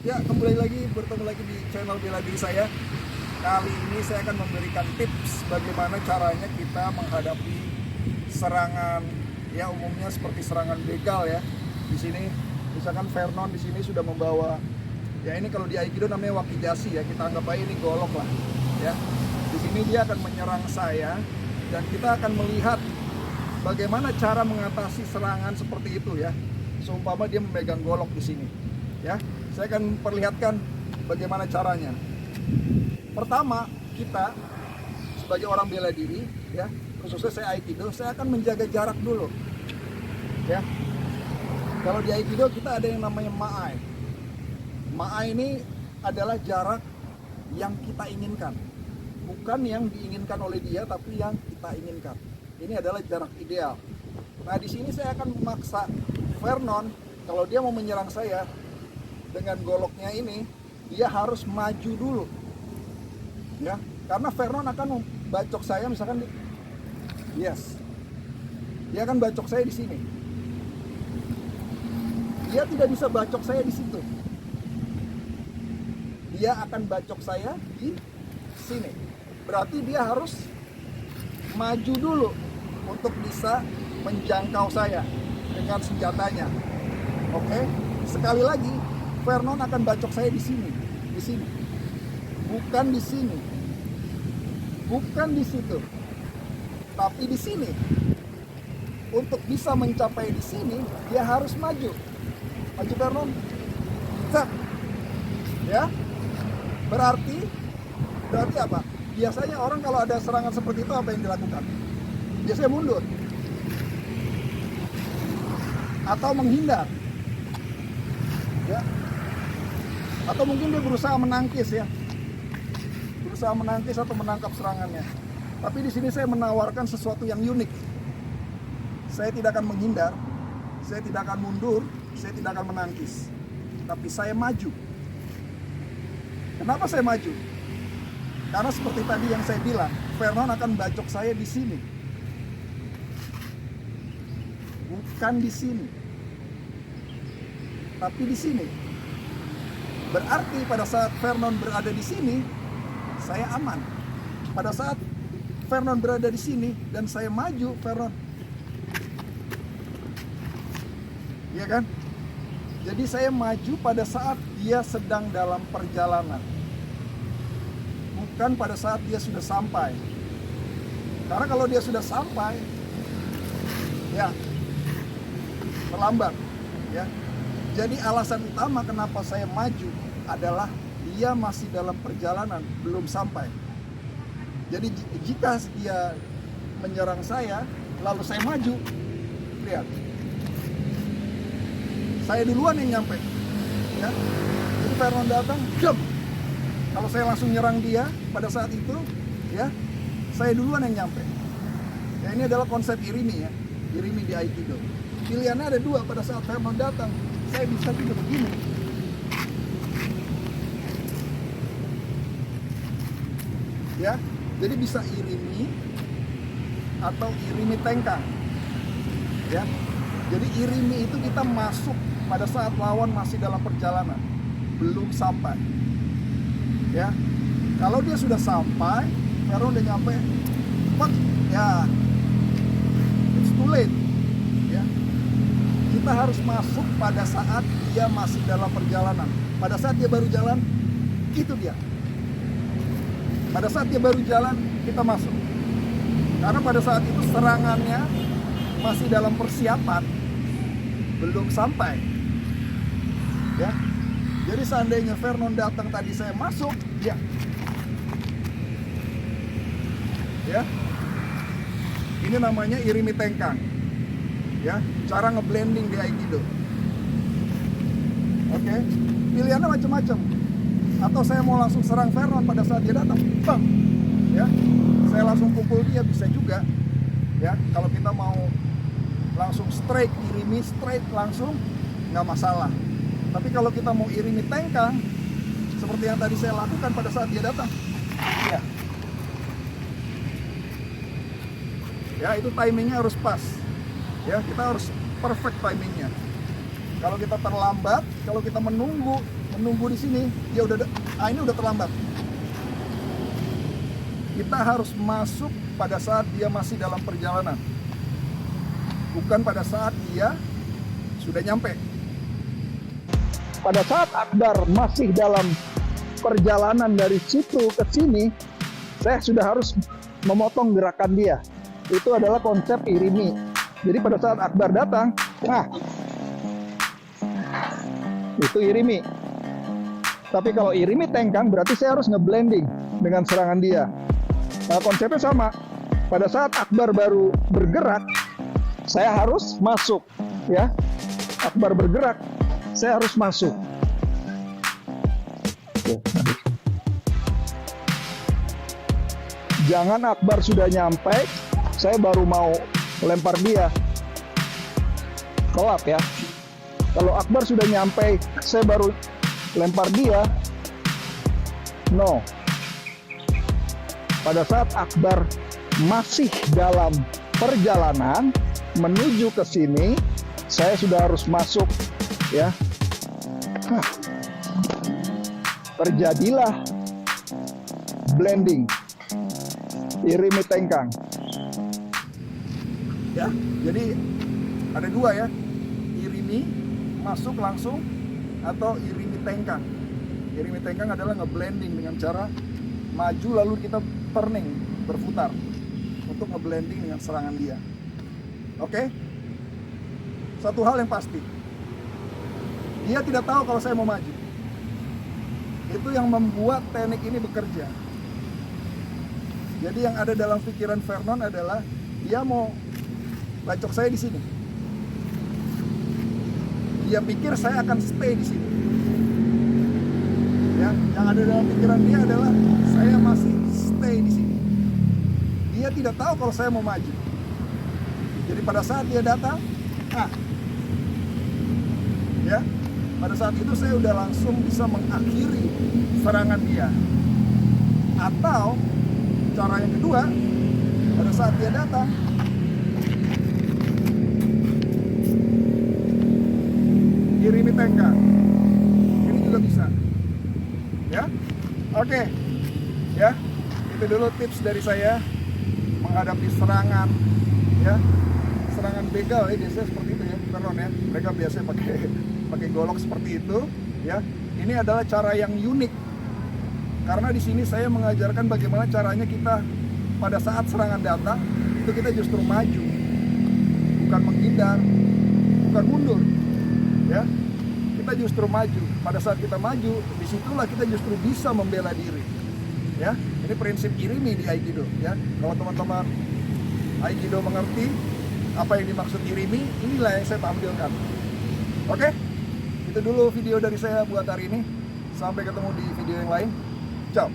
Ya, bertemu lagi di channel bela diri saya. Kali ini saya akan memberikan tips bagaimana caranya kita menghadapi serangan, ya umumnya seperti serangan begal ya. Di sini misalkan Vernon di sini sudah membawa, ya ini kalau di Aikido namanya wakizashi ya, kita anggap aja ini golok lah ya. Di sini dia akan menyerang saya dan kita akan melihat bagaimana cara mengatasi serangan seperti itu ya. Seumpama dia memegang golok di sini ya. Saya akan perlihatkan bagaimana caranya. Pertama, kita sebagai orang bela diri ya, khususnya saya Aikido, saya akan menjaga jarak dulu ya. Kalau di Aikido kita ada yang namanya ma'ai. Ma'ai ini adalah jarak yang kita inginkan, bukan yang diinginkan oleh dia, tapi yang kita inginkan. Ini adalah jarak ideal. Nah, di sini saya akan memaksa Vernon, kalau dia mau menyerang saya dengan goloknya ini, dia harus maju dulu ya, karena Vernon akan membacok saya misalkan dia akan bacok saya di sini. Dia tidak bisa bacok saya di situ, dia akan bacok saya di sini. Berarti dia harus maju dulu untuk bisa menjangkau saya dengan senjatanya. Oke, sekali lagi, Vernon akan bacok saya di sini, bukan di sini, bukan di situ, tapi di sini. Untuk bisa mencapai di sini, dia harus maju Vernon, cek, ya. Berarti apa? Biasanya orang kalau ada serangan seperti itu apa yang dilakukan? Biasanya mundur atau menghindar. Ya, atau mungkin dia berusaha menangkis ya, atau menangkap serangannya. Tapi di sini saya menawarkan sesuatu yang unik. Saya tidak akan menghindar, saya tidak akan mundur, saya tidak akan menangkis, tapi saya maju. Kenapa saya maju? Karena seperti tadi yang saya bilang, Vernon akan bacok saya di sini, bukan di sini, tapi di sini. Berarti pada saat Vernon berada di sini, saya aman. Pada saat Vernon berada di sini dan saya maju, Vernon, iya kan? Jadi saya maju pada saat dia sedang dalam perjalanan, bukan pada saat dia sudah sampai. Karena kalau dia sudah sampai, ya terlambat ya. Jadi alasan utama kenapa saya maju adalah dia masih dalam perjalanan, belum sampai. Jadi jika dia menyerang saya, lalu saya maju, lihat, saya duluan yang nyampe. Ya. Jadi Vernon datang, jump. Kalau saya langsung nyerang dia pada saat itu, ya, saya duluan yang nyampe. Ya, ini adalah konsep irimi ya, irimi di Aikido. Pilihannya ada dua pada saat Vernon datang. Saya bisa juga begini. Ya, jadi bisa irimi atau irimi tengkang. Ya. Jadi irimi itu kita masuk pada saat lawan masih dalam perjalanan, belum sampai. Ya. Kalau dia sudah sampai, Vernon udah nyampe, ya, it's too late. Ya. Kita harus masuk pada saat dia masih dalam perjalanan. Pada saat dia baru jalan, itu dia. Pada saat dia baru jalan, kita masuk. Karena pada saat itu serangannya masih dalam persiapan, belum sampai. Ya. Jadi seandainya Vernon datang tadi saya masuk, ya. Ya. Ini namanya irimi tengkang. Ya, cara ngeblending di Aikido. Oke, pilihannya macam-macam. Atau saya mau langsung serang Vernon pada saat dia datang, bang, ya, saya langsung pukul dia, bisa juga. Ya, kalau kita mau langsung straight, irimi straight langsung, nggak masalah. Tapi kalau kita mau irimi tengkang, seperti yang tadi saya lakukan pada saat dia datang, ya itu timingnya harus pas. Ya, kita harus perfect timingnya. Kalau kita terlambat, kalau kita menunggu menunggu di sini, dia ini udah terlambat. Kita harus masuk pada saat dia masih dalam perjalanan, bukan pada saat dia sudah nyampe. Pada saat Akbar masih dalam perjalanan dari situ ke sini, saya sudah harus memotong gerakan dia. Itu adalah konsep irimi. Jadi pada saat Akbar datang, itu irimi. Tapi kalau irimi tengkang berarti saya harus ngeblending dengan serangan dia. Nah, konsepnya sama. Pada saat Akbar baru bergerak, saya harus masuk, ya. Akbar bergerak, saya harus masuk. Jangan Akbar sudah nyampe, saya baru mau lempar dia. Kelap ya. Kalau Akbar sudah nyampe, saya baru lempar dia. No. Pada saat Akbar masih dalam perjalanan menuju ke sini, saya sudah harus masuk, ya. Terjadilah blending, irimi tengkang. Ya, jadi ada dua ya, irimi masuk langsung atau irimi tengkang. Irimi tengkang adalah ngeblending dengan cara maju lalu kita turning, berputar untuk ngeblending dengan serangan dia. Oke? Satu hal yang pasti, dia tidak tahu kalau saya mau maju. Itu yang membuat teknik ini bekerja. Jadi yang ada dalam pikiran Vernon adalah dia mau bacok saya di sini. Dia pikir saya akan stay di sini. Ya, yang ada dalam pikiran dia adalah saya masih stay di sini. Dia tidak tahu kalau saya mau maju. Jadi pada saat dia datang, ya, pada saat itu saya udah langsung bisa mengakhiri serangan dia. Atau cara yang kedua, pada saat dia datang, irimi tengkang. Ini juga bisa. Ya, oke, ya, itu dulu tips dari saya menghadapi serangan, ya, serangan begal. Biasanya seperti itu ya, Vernon ya. Mereka biasanya pakai golok seperti itu, ya. Ini adalah cara yang unik, karena di sini saya mengajarkan bagaimana caranya kita pada saat serangan datang itu kita justru maju, bukan menghindar, bukan mundur, ya. Kita justru maju. Pada saat kita maju, disitulah kita justru bisa membela diri. Ya, ini prinsip irimi di Aikido. Ya, kalau teman-teman Aikido mengerti apa yang dimaksud irimi, inilah yang saya tampilkan. Oke, itu dulu video dari saya buat hari ini. Sampai ketemu di video yang lain. Ciao.